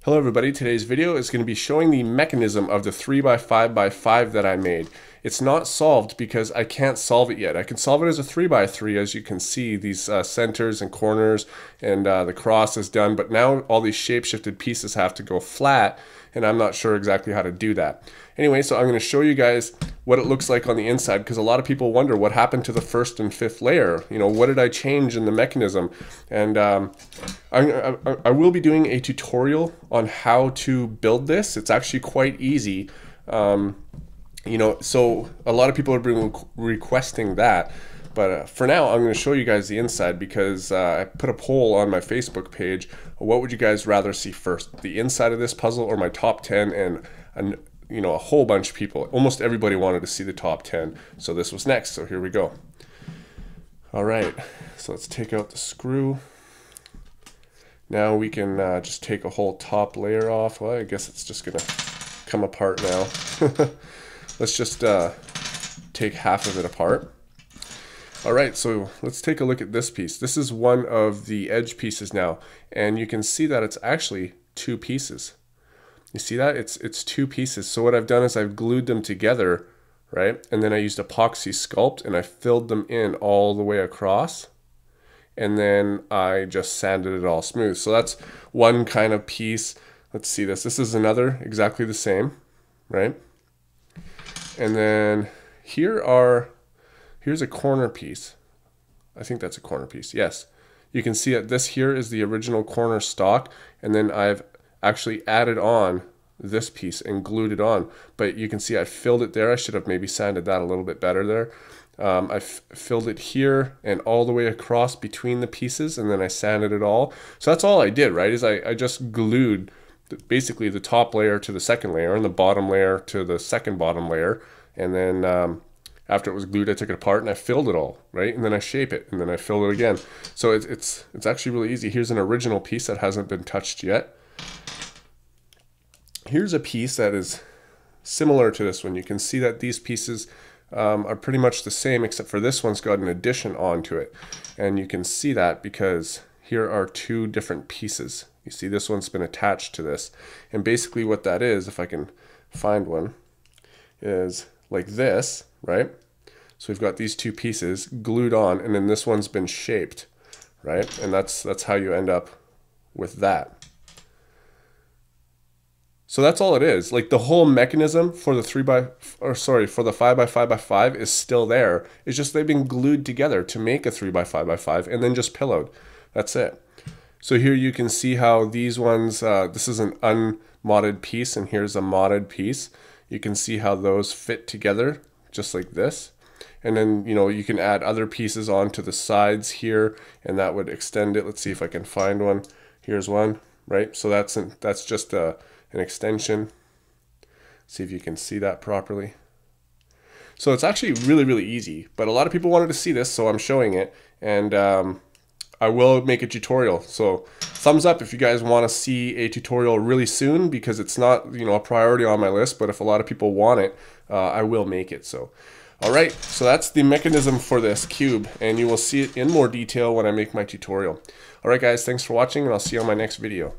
Hello everybody, today's video is going to be showing the mechanism of the 3x5x5 that I made. It's not solved because I can't solve it yet. I can solve it as a 3x3, as you can see, these centers and corners, and the cross is done, but now all these shape-shifted pieces have to go flat, and I'm not sure exactly how to do that. Anyway, so I'm going to show you guys what it looks like on the inside, because a lot of people wonder what happened to the first and fifth layer. You know, what did I change in the mechanism? And I will be doing a tutorial on how to build this. It's actually quite easy. You know, so a lot of people have been requesting that. But for now, I'm going to show you guys the inside because I put a poll on my Facebook page. What would you guys rather see first? The inside of this puzzle or my top 10? And you know, a whole bunch of people, almost everybody wanted to see the top 10. So this was next. So here we go. All right. So let's take out the screw. Now we can just take a whole top layer off. Well, I guess it's just going to come apart now. Let's just take half of it apart. All right, so let's take a look at this piece. This is one of the edge pieces now, and you can see that it's actually two pieces. You see that? It's two pieces. So what I've done is I've glued them together, right? And then I used epoxy sculpt and I filled them in all the way across. And then I just sanded it all smooth. So that's one kind of piece. Let's see this. This is another exactly the same, right? And then here's a corner piece. I think that's a corner piece. Yes. You can see that this here is the original corner stock, and then I've actually added on this piece and glued it on. But you can see I filled it there. I should have maybe sanded that a little bit better there. I filled it here and all the way across between the pieces, and then I sanded it all. So that's all I did, right? Is I just glued basically the top layer to the second layer and the bottom layer to the second bottom layer, and then after it was glued, I took it apart and I filled it all, right? And then I shape it, and then I fill it again. So it's actually really easy. Here's an original piece that hasn't been touched yet. Here's a piece that is similar to this one. You can see that these pieces are pretty much the same, except for this one's got an addition onto it. And you can see that because here are two different pieces. You see this one's been attached to this. And basically what that is, if I can find one, is like this, right? So we've got these two pieces glued on, and then this one's been shaped, right? And that's how you end up with that. So that's all it is. Like the whole mechanism for the for the 5x5x5 is still there. It's just they've been glued together to make a 3x5x5 and then just pillowed. That's it. So here you can see how these ones, this is an unmodded piece and here's a modded piece. You can see how those fit together just like this. And then, you know, you can add other pieces onto the sides here and that would extend it. Let's see if I can find one. Here's one, right? So that's just an extension. See if you can see that properly. So it's actually really, really easy, but a lot of people wanted to see this, so I'm showing it, and I will make a tutorial. So thumbs up if you guys want to see a tutorial really soon, because it's not, you know, a priority on my list, but if a lot of people want it, I will make it. So all right, so that's the mechanism for this cube, and you will see it in more detail when I make my tutorial. All right guys, thanks for watching, and I'll see you on my next video.